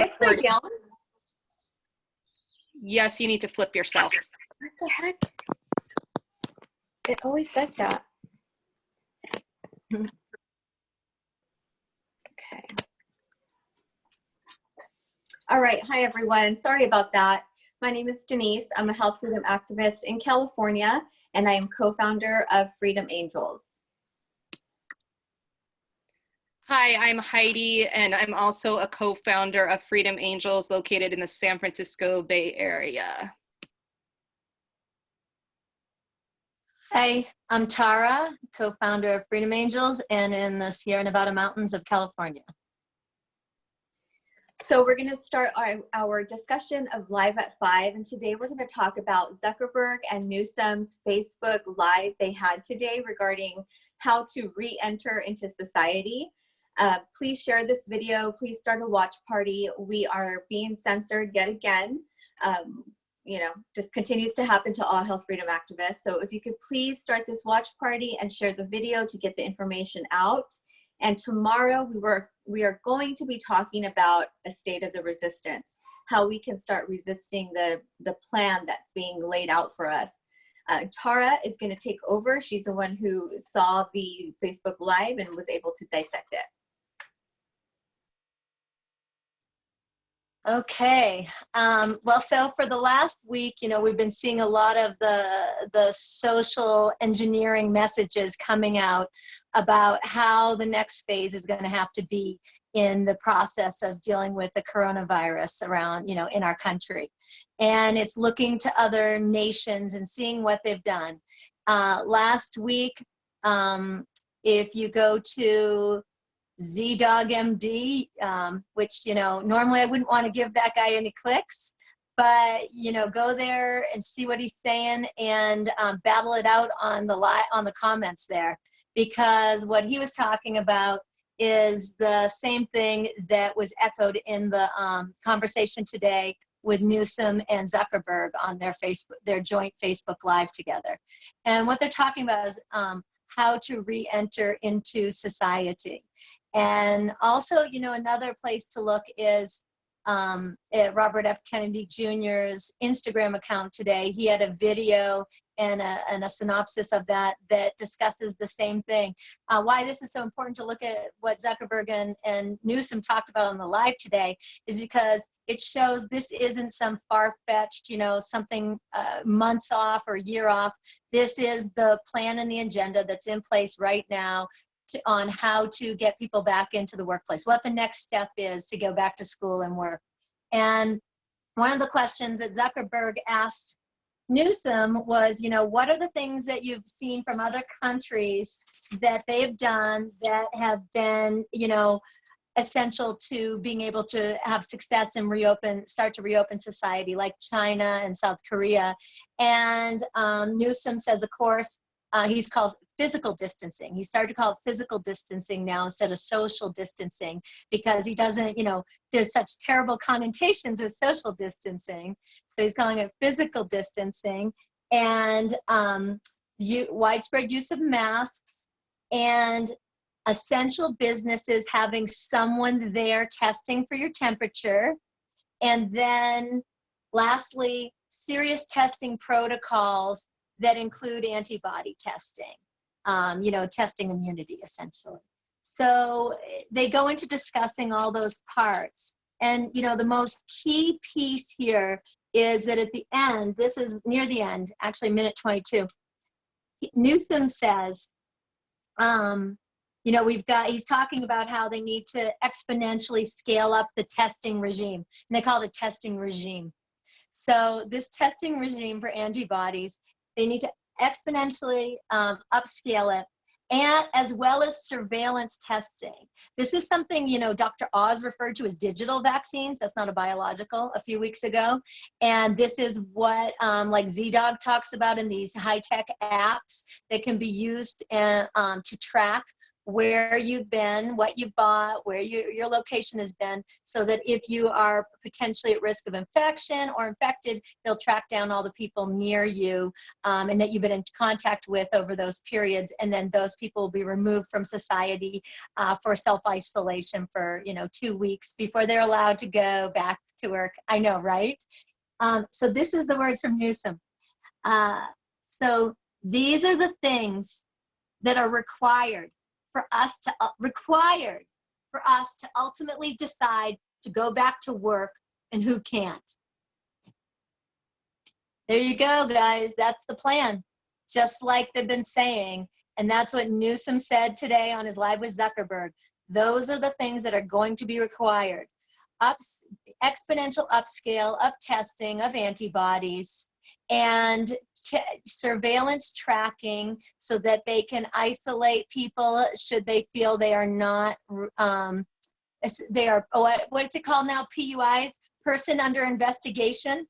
Upside down? Yes, you need to flip yourself. What the heck? It always does that. Okay. All right. Hi, everyone. Sorry about that. My name is Denise. I'm a health freedom activist in California, and I am co-founder of Freedom Angels. Hi, I'm Heidi, and I'm also a co-founder of Freedom Angels located in the San Francisco Bay Area. Hi, I'm Tara, co-founder of Freedom Angels and in the Sierra Nevada mountains of California. So we're going to start our discussion of Live at 5, and today we're going to talk about Zuckerberg and Newsom's Facebook Live they had today regarding how to re-enter into society. Please share this video. Please start a watch party. We are being censored yet again. You know, just continues to happen to all health freedom activists. So if you could please start this watch party and share the video to get the information out. And tomorrow we are going to be talking about a state of the resistance, how we can start resisting the plan that's being laid out for us. Tara is going to take over. She's the one who saw the Facebook Live and was able to dissect it. Okay, well, so for the last week, you know, we've been seeing a lot of the social engineering messages coming out about how the next phase is going to have to be in the process of dealing with the coronavirus around, you know, in our country. And it's looking to other nations and seeing what they've done. Last week, if you go to ZdoggMD, which, you know, normally I wouldn't want to give that guy any clicks, but, you know, go there and see what he's saying and battle it out on the comments there, because what he was talking about is the same thing that was echoed in the conversation today with Newsom and Zuckerberg on their joint Facebook Live together. And what they're talking about is how to re-enter into society. And also, you know, another place to look is at Robert F. Kennedy Jr.'s Instagram account today. He had a video and a synopsis of that discusses the same thing. Why this is so important to look at what Zuckerberg and Newsom talked about on the live today is because it shows this isn't some far-fetched, you know, something months off or a year off. This is the plan and the agenda that's in place right now on how to get people back into the workplace, what the next step is to go back to school and work. And one of the questions that Zuckerberg asked Newsom was, you know, what are the things that you've seen from other countries that they've done that have been, you know, essential to being able to have success and start to reopen society, like China and South Korea. And Newsom says, of course, he's called physical distancing. He started to call it physical distancing now instead of social distancing, because he doesn't, you know, there's such terrible connotations with social distancing. So he's calling it physical distancing, and widespread use of masks, and essential businesses having someone there testing for your temperature. And then lastly, serious testing protocols that include antibody testing, you know, testing immunity essentially. So they go into discussing all those parts. And, you know, the most key piece here is that at the end, this is near the end, actually minute 22, Newsom says, you know, he's talking about how they need to exponentially scale up the testing regime. And they call it a testing regime. So this testing regime for antibodies, they need to exponentially upscale it, and as well as surveillance testing. This is something, you know, Dr. Oz referred to as digital vaccines. That's not a biological, a few weeks ago. And this is what like ZDogg talks about in these high-tech apps that can be used to track where you've been, what you bought, where your location has been, so that if you are potentially at risk of infection or infected, they'll track down all the people near you and that you've been in contact with over those periods. And then those people will be removed from society for self-isolation for, 2 weeks before they're allowed to go back to work. I know, right? So this is the words from Newsom. So these are the things that are required for us to ultimately decide to go back to work and who can't. There you go, guys. That's the plan, just like they've been saying. And that's what Newsom said today on his Live with Zuckerberg. Those are the things that are going to be required. Exponential upscale of testing of antibodies, and surveillance tracking so that they can isolate people should they feel they are not, what's it called now, PUIs, person under investigation.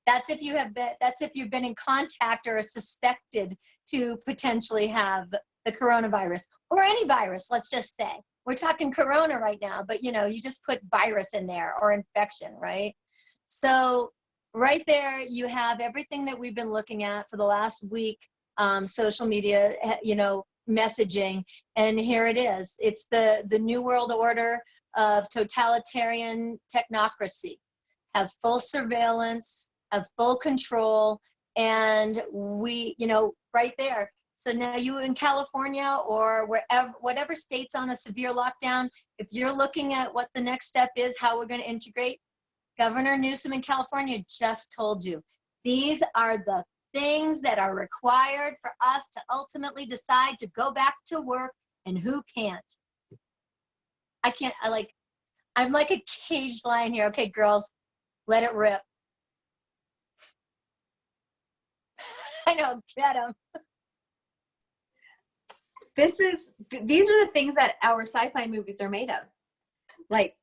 That's if you've been in contact or are suspected to potentially have the coronavirus or any virus, let's just say. We're talking corona right now, but you just put virus in there or infection, right? So right there, you have everything that we've been looking at for the last week, social media, messaging, and here it is. It's the new world order of totalitarian technocracy. Have full surveillance, have full control, and we, right there. So now you in California or whatever state's on a severe lockdown, if you're looking at what the next step is, how we're going to integrate, Governor Newsom in California just told you. These are the things that are required for us to ultimately decide to go back to work and who can't. I'm like a caged lion here. Okay, girls, let it rip. I know, get them. These are the things that our sci-fi movies are made of. Like,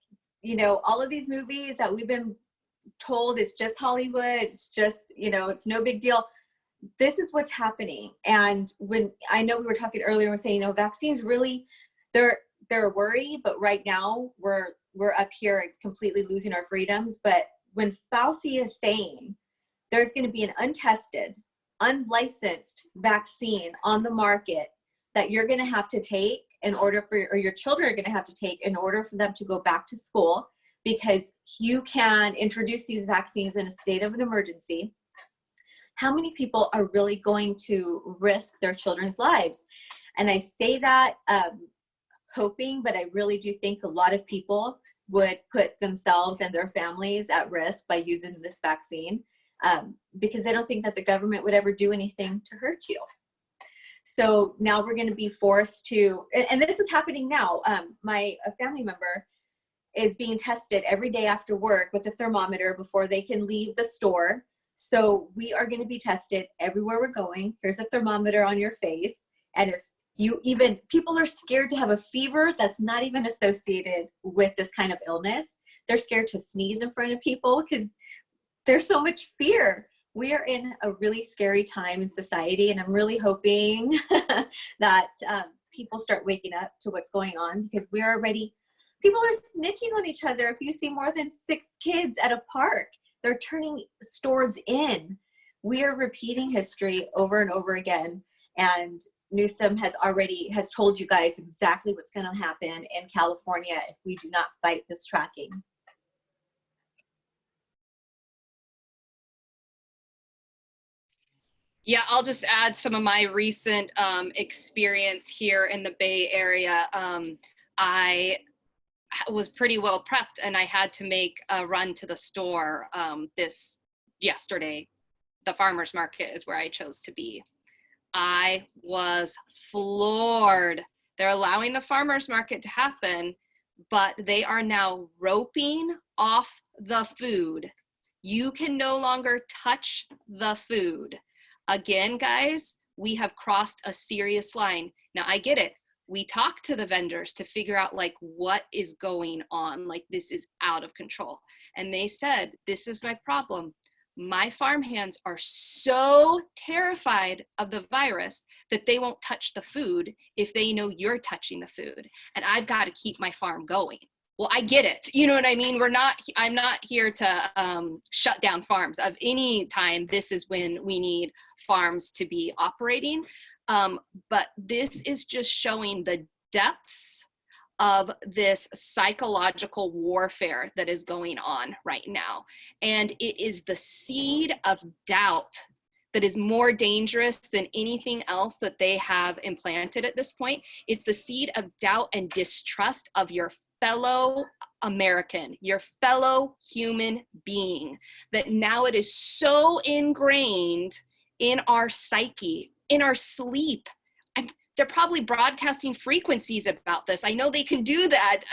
all of these movies that we've been told it's just Hollywood, it's just, it's no big deal. This is what's happening. And when I know we were talking earlier, we're saying, vaccines really, they're a worry, but right now we're up here and completely losing our freedoms. But when Fauci is saying there's going to be an untested, unlicensed vaccine on the market that you're going to have to take in order for, or your children are going to have to take in order for them to go back to school, because you can introduce these vaccines in a state of an emergency. How many people are really going to risk their children's lives? And I say that hoping, but I really do think a lot of people would put themselves and their families at risk by using this vaccine because they don't think that the government would ever do anything to hurt you. So now we're going to be forced to, and this is happening now. A family member is being tested every day after work with a thermometer before they can leave the store. So we are going to be tested everywhere we're going. Here's a thermometer on your face. And if people are scared to have a fever that's not even associated with this kind of illness. They're scared to sneeze in front of people because there's so much fear. We are in a really scary time in society, and I'm really hoping that people start waking up to what's going on, because people are snitching on each other. If you see more than 6 kids at a park, they're turning stores in. We are repeating history over and over again, and Newsom has told you guys exactly what's going to happen in California if we do not fight this tracking. Yeah, I'll just add some of my recent experience here in the Bay Area. I was pretty well prepped, and I had to make a run to the store yesterday. The farmer's market is where I chose to be. I was floored. They're allowing the farmer's market to happen, but they are now roping off the food. You can no longer touch the food. Again, guys, we have crossed a serious line. Now, I get it. We talk to the vendors to figure out what is going on. This is out of control. And they said, this is my problem. my farmhands are so terrified of the virus that they won't touch the food if they know you're touching the food, and I've got to keep my farm going. Well, I get it. You know what I mean? I'm not here to shut down farms. Of any time, this is when we need farms to be operating. But this is just showing the depths of this psychological warfare that is going on right now. And it is the seed of doubt that is more dangerous than anything else that they have implanted at this point. It's the seed of doubt and distrust of your fellow American, your fellow human being, that now it is so ingrained in our psyche, in our sleep. They're probably broadcasting frequencies about this. I know they can do that.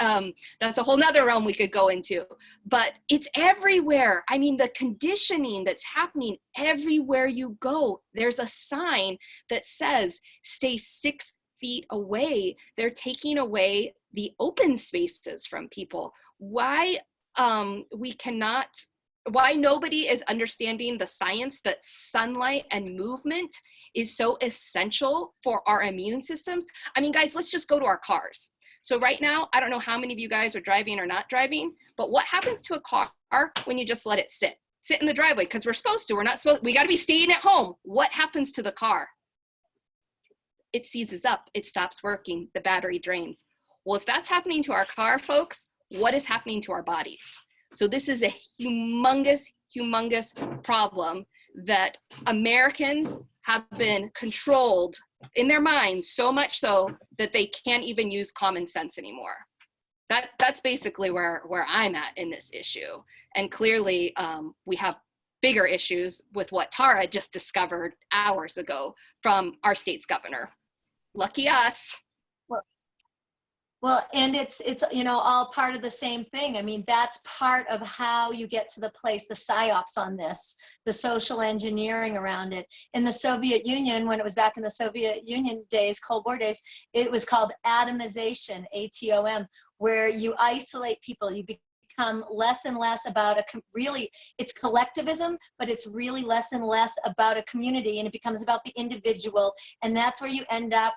That's a whole nother realm we could go into, but it's everywhere. I mean, the conditioning that's happening everywhere you go. There's a sign that says, stay 6 feet away. They're taking away the open spaces from people. Why nobody is understanding the science that sunlight and movement is so essential for our immune systems. I mean, guys, let's just go to our cars. So right now, I don't know how many of you guys are driving or not driving, but what happens to a car when you just let it sit in the driveway? Because we're supposed to, we got to be staying at home. What happens to the car? It seizes up, it stops working, the battery drains. Well, if that's happening to our car, folks, what is happening to our bodies? So this is a humongous problem that Americans have been controlled in their minds, so much so that they can't even use common sense anymore. That's basically where I'm at in this issue. And clearly we have bigger issues with what Tara just discovered hours ago from our state's governor. Lucky us. Well, and it's all part of the same thing. I mean, that's part of how you get to the place, the psyops on this, the social engineering around it. In the Soviet Union, when it was back in the Soviet Union days, Cold War days, it was called atomization, ATOM, where you isolate people. You become less and less about it's collectivism, but it's really less and less about a community, and it becomes about the individual. And that's where you end up,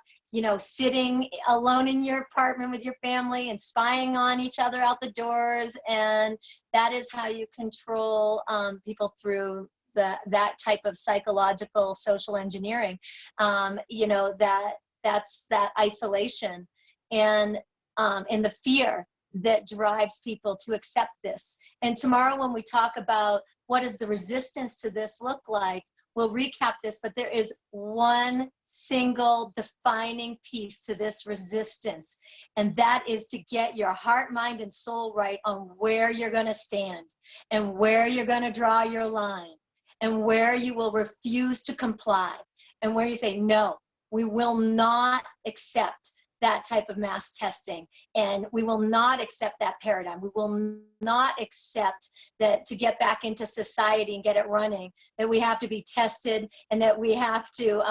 sitting alone in your apartment with your family and spying on each other out the doors. And that is how you control people through that type of psychological social engineering. That's that isolation and the fear that drives people to accept this. And tomorrow when we talk about what does the resistance to this look like, we'll recap this, but there is one single defining piece to this resistance, and that is to get your heart, mind, and soul right on where you're going to stand and where you're going to draw your line and where you will refuse to comply and where you say, no, we will not accept that type of mass testing, and we will not accept that paradigm. We will not accept that to get back into society and get it running, that we have to be tested and that we have to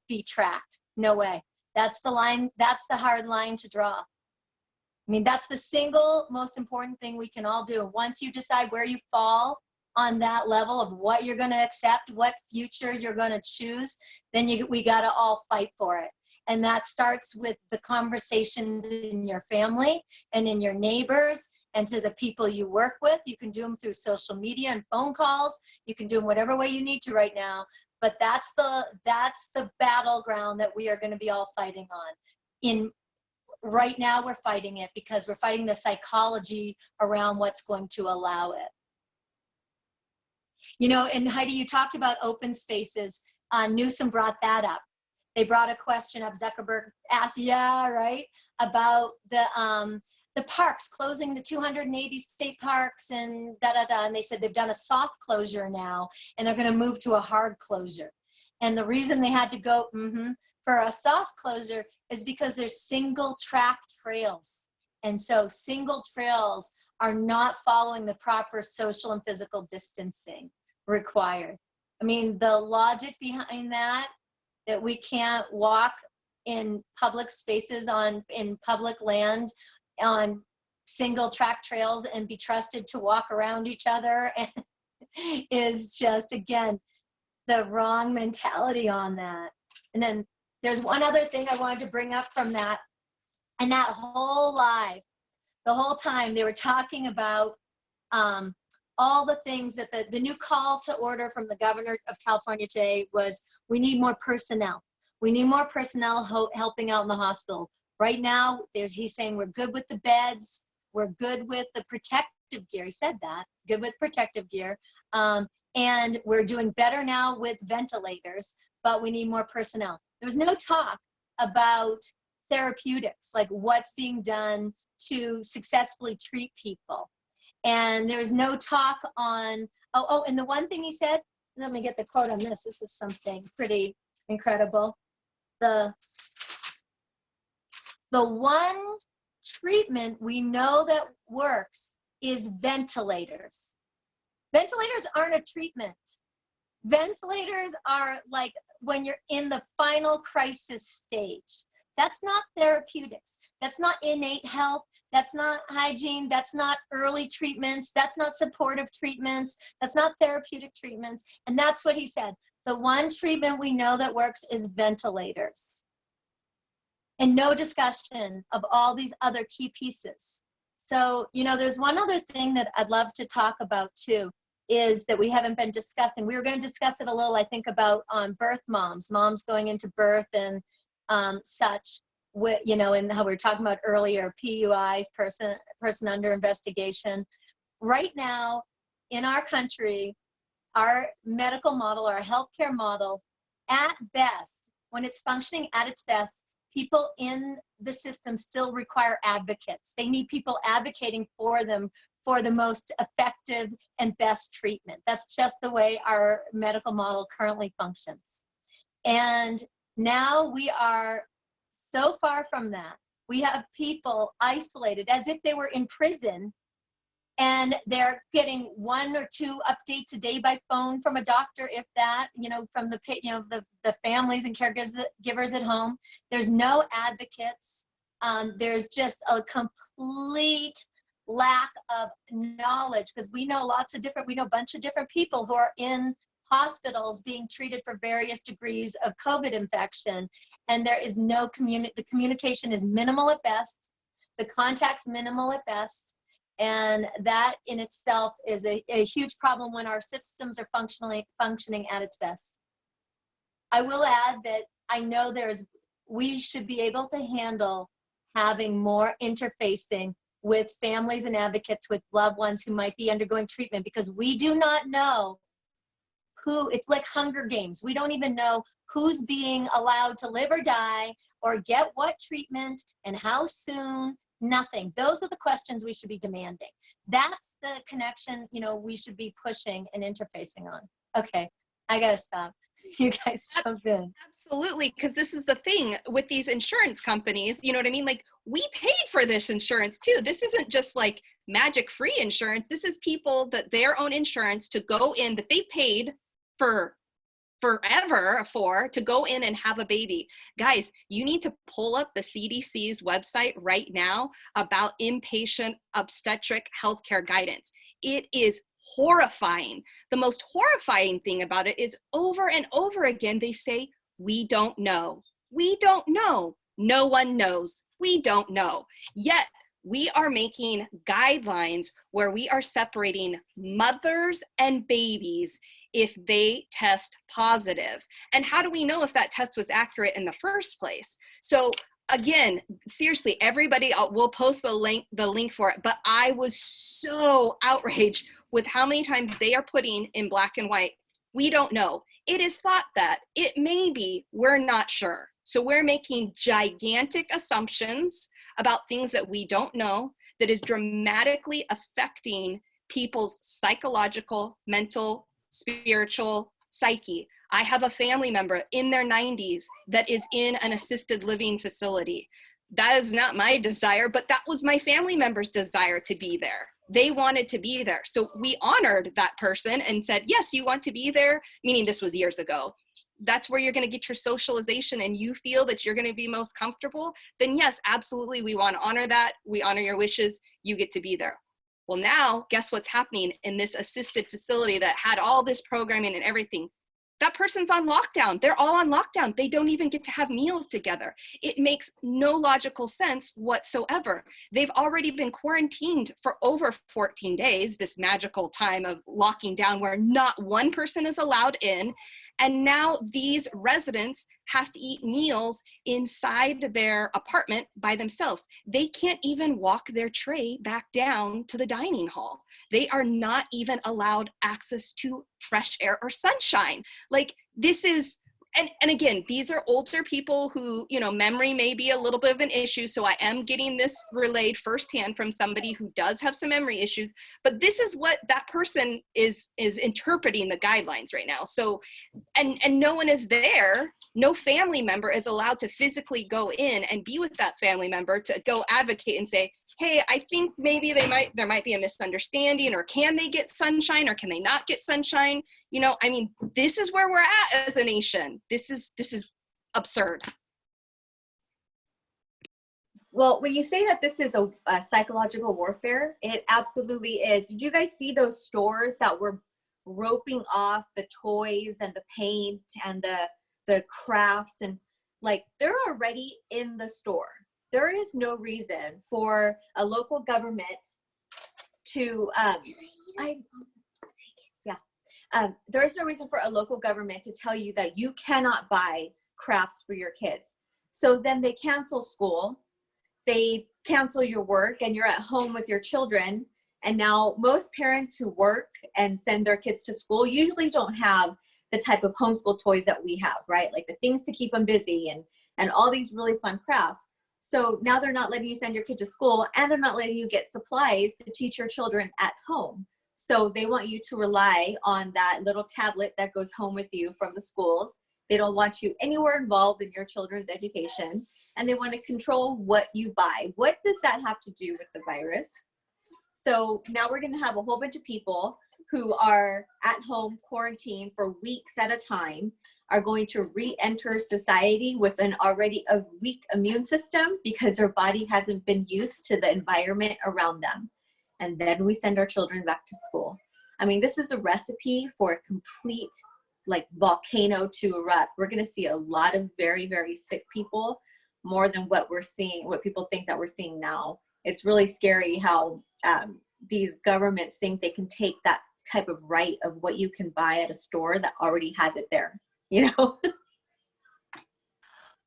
be tracked. No way. That's the line. That's the hard line to draw. I mean, that's the single most important thing we can all do. Once you decide where you fall on that level of what you're going to accept, what future you're going to choose, then we got to all fight for it. And that starts with the conversations in your family and in your neighbors and to the people you work with. You can do them through social media and phone calls. You can do them whatever way you need to right now. But that's the battleground that we are going to be all fighting on. Right now, we're fighting it because we're fighting the psychology around what's going to allow it. And Heidi, you talked about open spaces. Newsom brought that up. They brought a question up. Zuckerberg asked, about the parks, closing the 280 state parks and And they said they've done a soft closure now, and they're going to move to a hard closure. And the reason they had to go for a soft closure is because there's single track trails. And so single trails are not following the proper social and physical distancing required. I mean, the logic behind that we can't walk in public spaces in public land on single track trails and be trusted to walk around each other. And is just, again, the wrong mentality on that. And then there's one other thing I wanted to bring up from that. And that whole live, the whole time they were talking about all the things that the new call to order from the governor of California today was, we need more personnel. We need more personnel helping out in the hospital. Right now, he's saying we're good with the beds. We're good with the protective gear. He said that, good with protective gear. And we're doing better now with ventilators, but we need more personnel. There was no talk about therapeutics, like what's being done to successfully treat people. And there was no talk on, and the one thing he said, let me get the quote on this. This is something pretty incredible. The one treatment we know that works is ventilators. Ventilators aren't a treatment. Ventilators are like when you're in the final crisis stage. That's not therapeutics. That's not innate health. That's not hygiene. That's not early treatments. That's not supportive treatments. That's not therapeutic treatments. And that's what he said. The one treatment we know that works is ventilators. And no discussion of all these other key pieces. So, there's one other thing that I'd love to talk about too, is that we haven't been discussing. We were going to discuss it a little, I think, about birth moms going into birth and such, and how we were talking about earlier, PUIs, person under investigation. Right now, in our country, our medical model, our healthcare model, at best, when it's functioning at its best, people in the system still require advocates. They need people advocating for them for the most effective and best treatment. That's just the way our medical model currently functions. And now we are so far from that. We have people isolated as if they were in prison, and they're getting 1 or 2 updates a day by phone from a doctor, if that, from the families and caregivers at home. There's no advocates. There's just a complete lack of knowledge, because we know a bunch of different people who are in hospitals being treated for various degrees of COVID infection, and there is no the communication is minimal at best, the contact's minimal at best, and that in itself is a huge problem when our systems are functioning at its best. I will add that I know we should be able to handle having more interfacing with families and advocates with loved ones who might be undergoing treatment, because we do not know it's like Hunger Games. We don't even know who's being allowed to live or die or get what treatment and how soon. Nothing. Those are the questions we should be demanding. That's the connection, we should be pushing and interfacing on. Okay, I gotta stop. You guys jump in. Absolutely, because this is the thing with these insurance companies, you know what I mean? Like, we paid for this insurance too. This isn't just like magic free insurance. This is people that their own insurance to go in, that they paid forever to go in and have a baby. Guys, you need to pull up the CDC's website right now about inpatient obstetric healthcare guidance. It is horrifying. The most horrifying thing about it is over and over again, they say, we don't know. We don't know. No one knows. We don't know. Yet we are making guidelines where we are separating mothers and babies if they test positive. And how do we know if that test was accurate in the first place? So again, seriously, everybody, we'll post the link for it, but I was so outraged with how many times they are putting in black and white, we don't know. It is thought that, it may be, we're not sure. So we're making gigantic assumptions about things that we don't know, that is dramatically affecting people's psychological, mental, spiritual psyche. I have a family member in their 90s that is in an assisted living facility. That is not my desire, but that was my family member's desire to be there. They wanted to be there. So we honored that person and said, yes, you want to be there, meaning this was years ago. That's where you're going to get your socialization and you feel that you're going to be most comfortable, then yes, absolutely, we want to honor that. We honor your wishes. You get to be there. Well, now guess what's happening in this assisted facility that had all this programming and everything? That person's on lockdown. They're all on lockdown. They don't even get to have meals together. It makes no logical sense whatsoever. They've already been quarantined for over 14 days, this magical time of locking down where not one person is allowed in. And now these residents have to eat meals inside their apartment by themselves. They can't even walk their tray back down to the dining hall. They are not even allowed access to fresh air or sunshine. Like, this is, and again, these are older people who, you know, memory may be a little bit of an issue. So I am getting this relayed firsthand from somebody who does have some memory issues, but this is what that person is interpreting the guidelines right now. So, and no one is there. No family member is allowed to physically go in and be with that family member to go advocate and say, hey, I think maybe there might be a misunderstanding, or can they get sunshine, or can they not get sunshine? You know, I mean, this is where we're at as a nation. This is absurd. Well, when you say that this is a psychological warfare, it absolutely is. Did you guys see those stores that were roping off the toys and the paint and the crafts, and like, they're already in the store? There is no reason for a local government to there is no reason for a local government to tell you that you cannot buy crafts for your kids. So then they cancel school, they cancel your work, and you're at home with your children. And now most parents who work and send their kids to school usually don't have the type of homeschool toys that we have, right? Like the things to keep them busy and all these really fun crafts. So now they're not letting you send your kid to school, and they're not letting you get supplies to teach your children at home. So they want you to rely on that little tablet that goes home with you from the schools. They don't want you anywhere involved in your children's education, and they want to control what you buy. What does that have to do with the virus? So now we're going to have a whole bunch of people who are at home quarantined for weeks at a time, are going to re-enter society with an already a weak immune system because their body hasn't been used to the environment around them. And then we send our children back to school. I mean, this is a recipe for a complete like volcano to erupt. We're going to see a lot of very, very sick people, more than what we're seeing, what people think that we're seeing now. It's really scary how these governments think they can take that type of right of what you can buy at a store that already has it there, you know?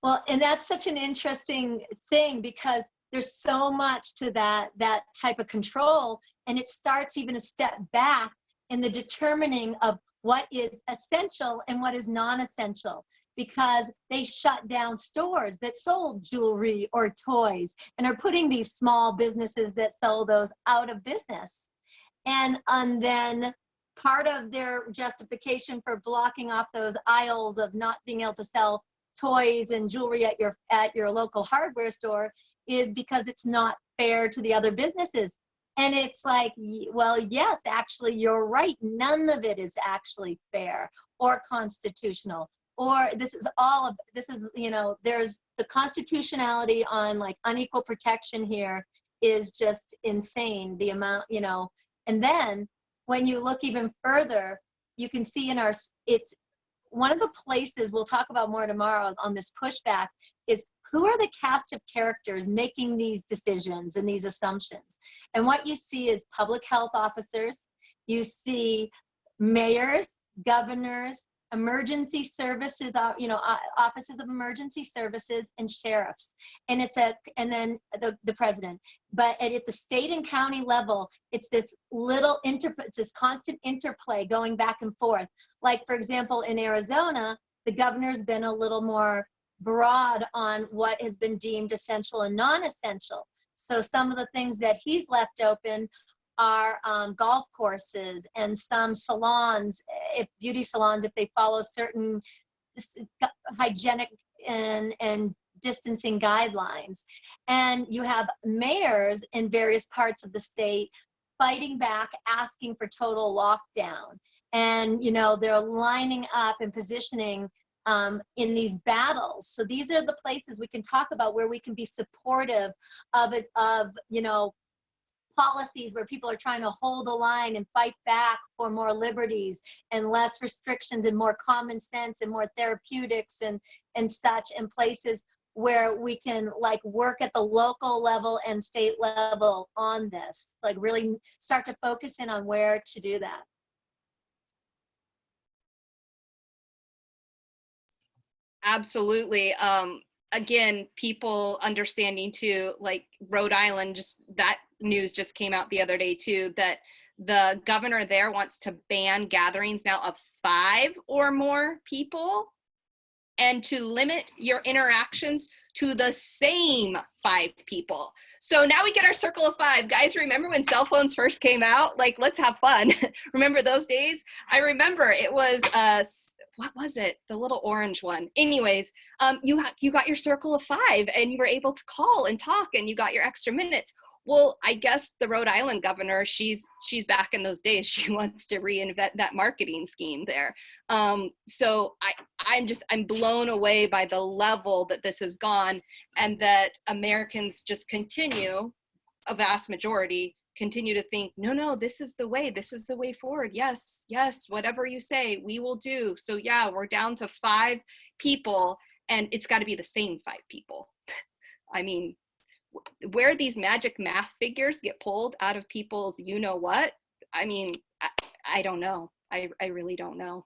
Well, and that's such an interesting thing, because there's so much to that type of control, and it starts even a step back in the determining of what is essential and what is non-essential, because they shut down stores that sold jewelry or toys and are putting these small businesses that sell those out of business. And then part of their justification for blocking off those aisles of not being able to sell toys and jewelry at your local hardware store is because it's not fair to the other businesses. And it's like, well, yes, actually, you're right. None of it is actually fair or constitutional. Or this is, you know, there's the constitutionality on like unequal protection here is just insane. The amount, you know, and then when you look even further, you can see in it's one of the places we'll talk about more tomorrow on this pushback is who are the cast of characters making these decisions and these assumptions. And what you see is public health officers, you see mayors, governors, emergency services, you know, offices of emergency services, and sheriffs, and then the president. But at the state and county level, it's this it's this constant interplay going back and forth. Like, for example, in Arizona, the governor's been a little more broad on what has been deemed essential and non-essential. So some of the things that he's left open are golf courses and some salons, beauty salons, if they follow certain hygienic and distancing guidelines. And you have mayors in various parts of the state fighting back, asking for total lockdown. And, you know, they're lining up and positioning in these battles. So these are the places we can talk about where we can be supportive of, you know, policies where people are trying to hold the line and fight back for more liberties and less restrictions and more common sense and more therapeutics and such, in places where we can like work at the local level and state level on this, like really start to focus in on where to do that. Absolutely. Again, people understanding too, like Rhode Island, just that news just came out the other day too, that the governor there wants to ban gatherings now of 5 or more people and to limit your interactions to the same 5 people. So now we get our circle of 5. Guys, remember when cell phones first came out? Like, let's have fun. Remember those days? I remember it was, what was it? The little orange one. Anyways, you got your circle of 5 and you were able to call and talk and you got your extra minutes. Well, I guess the Rhode Island governor, she's back in those days. She wants to reinvent that marketing scheme there. So I'm blown away by the level that this has gone, and that Americans just continue, a vast majority, continue to think, no, this is the way forward. Yes, whatever you say, we will do. So yeah, we're down to 5 people, and it's got to be the same 5 people. I mean, where these magic math figures get pulled out of people's you-know-what, I mean, I don't know. I really don't know.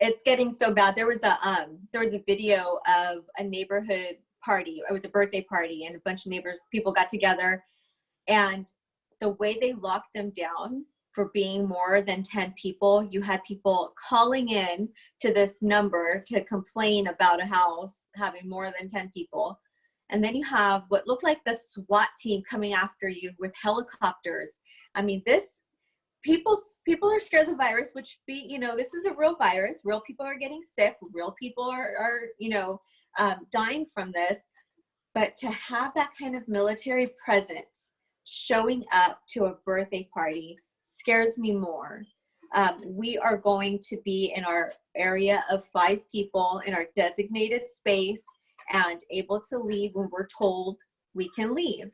It's getting so bad. There was a video of a neighborhood party. It was a birthday party, and a bunch of people got together, and the way they locked them down for being more than 10 people, you had people calling in to this number to complain about a house having more than 10 people. And then you have what looked like the SWAT team coming after you with helicopters. I mean, people are scared of the virus, which this is a real virus. Real people are getting sick. Real people are dying from this. But to have that kind of military presence showing up to a birthday party scares me more. We are going to be in our area of 5 people in our designated space and able to leave when we're told we can leave.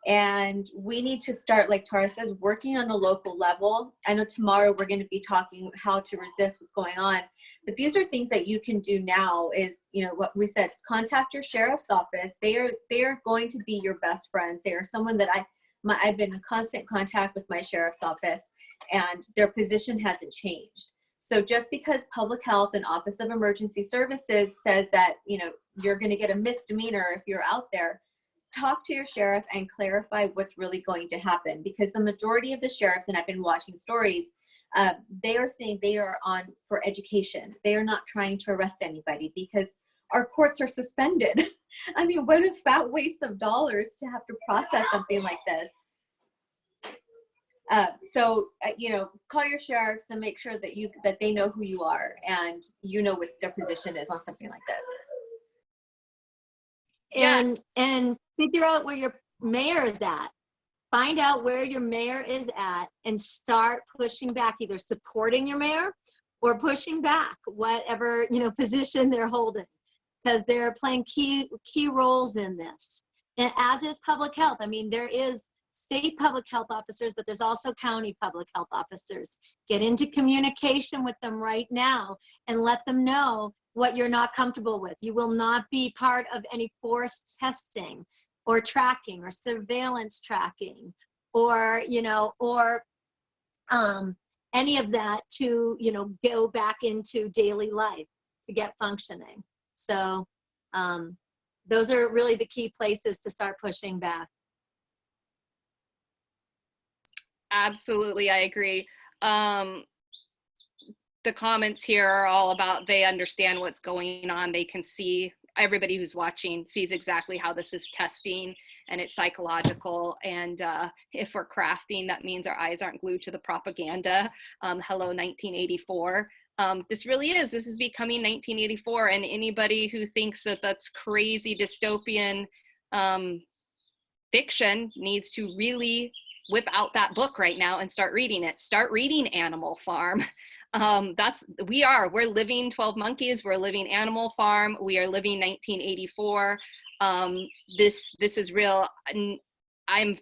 And we need to start, like Tara says, working on a local level. I know tomorrow we're going to be talking how to resist what's going on, but these are things that you can do now. Is, what we said, contact your sheriff's office. They are going to be your best friends. They are someone that I've been in constant contact with my sheriff's office, and their position hasn't changed. So just because Public Health and Office of Emergency Services says that, you're going to get a misdemeanor if you're out there, talk to your sheriff and clarify what's really going to happen. Because the majority of the sheriffs, and I've been watching stories, they are saying they are on for education. They are not trying to arrest anybody because our courts are suspended. I mean, what a fat waste of dollars to have to process something like this. So call your sheriffs and make sure that they know who you are and what their position is on something like this. And figure out where your mayor is at. Find out where your mayor is at and start pushing back, either supporting your mayor or pushing back whatever position they're holding, because they're playing key roles in this. And as is public health. I mean, there is state public health officers, but there's also county public health officers. Get into communication with them right now and let them know what you're not comfortable with. You will not be part of any forced testing or tracking or surveillance tracking or any of that to go back into daily life to get functioning. So those are really the key places to start pushing back. Absolutely, I agree. The comments here are all about they understand what's going on. They can see, everybody who's watching sees exactly how this is testing, and it's psychological. And if we're crafting, that means our eyes aren't glued to the propaganda. Hello, 1984. This is becoming 1984. And anybody who thinks that that's crazy dystopian fiction needs to really whip out that book right now and start reading it. Start reading Animal Farm. We're living 12 Monkeys. We're living Animal Farm. We are living 1984. This is real. I'm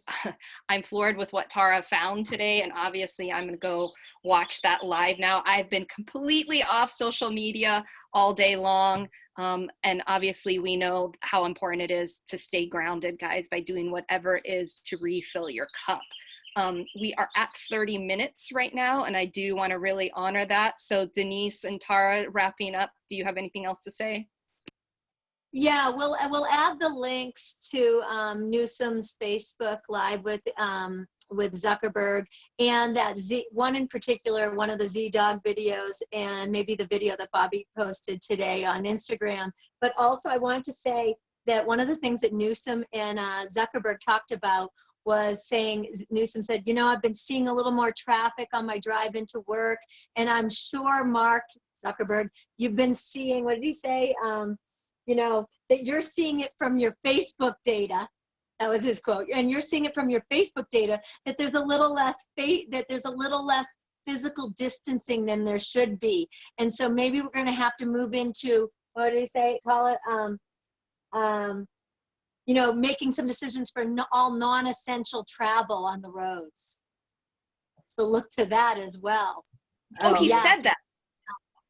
I'm floored with what Tara found today, and obviously I'm going to go watch that live now. I've been completely off social media all day long, and obviously we know how important it is to stay grounded, guys, by doing whatever it is to refill your cup. We are at 30 minutes right now, and I do want to really honor that. So Denise and Tara, wrapping up, do you have anything else to say? Yeah, we'll add the links to Newsom's Facebook Live with Zuckerberg, and that one in particular, one of the ZDogg videos, and maybe the video that Bobby posted today on Instagram. But also I wanted to say that one of the things that Newsom and Zuckerberg talked about was saying, Newsom said, you know, I've been seeing a little more traffic on my drive into work, and I'm sure, Mark Zuckerberg, you've been seeing, what did he say? You know, that you're seeing it from your Facebook data. That was his quote. And you're seeing it from your Facebook data that there's a little less physical distancing than there should be. And so maybe we're going to have to move into, what did he say? Call it, you know, making some decisions for all non-essential travel on the roads. So look to that as well. Oh, he said that.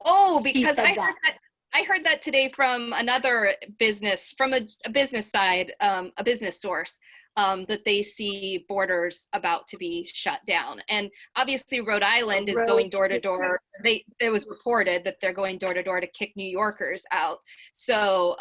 Oh, because I heard that today from another business, from a business side, a business source, that they see borders about to be shut down. And obviously Rhode Island is going door to door. It was reported that they're going door to door to kick New Yorkers out. So,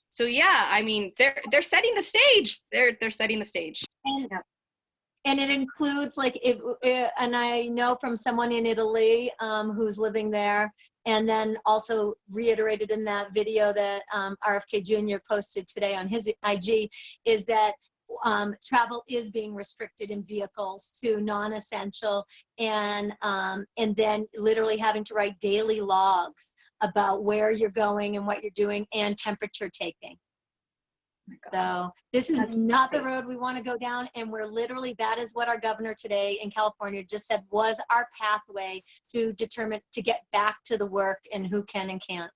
so yeah, I mean, they're setting the stage. They're setting the stage. And it includes like, and I know from someone in Italy who's living there, and then also reiterated in that video that RFKJr posted today on his IG, is that travel is being restricted in vehicles to non-essential, and then literally having to write daily logs about where you're going and what you're doing, and temperature taking. So this is not the road we want to go down, and we're literally, that is what our governor today in California just said was our pathway to determine, to get back to the work and who can and can't.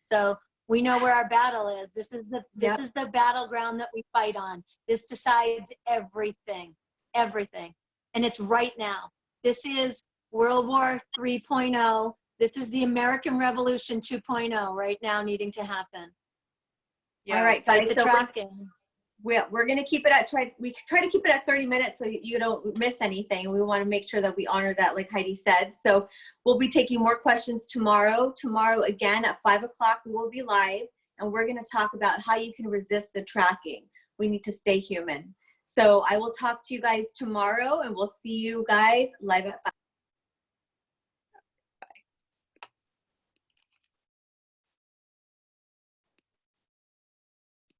So we know where our battle is. This is the battleground that we fight on. This decides everything, everything. And it's right now. This is World War 3.0. This is the American Revolution 2.0 right now needing to happen. Yeah. All right, guys. so we're going to keep it at, we try to keep it at 30 minutes so you don't miss anything. We want to make sure that we honor that, like Heidi said. So we'll be taking more questions tomorrow. Tomorrow again at 5 o'clock, we will be live, and we're going to talk about how you can resist the tracking. We need to stay human. So I will talk to you guys tomorrow, and we'll see you guys live at 5.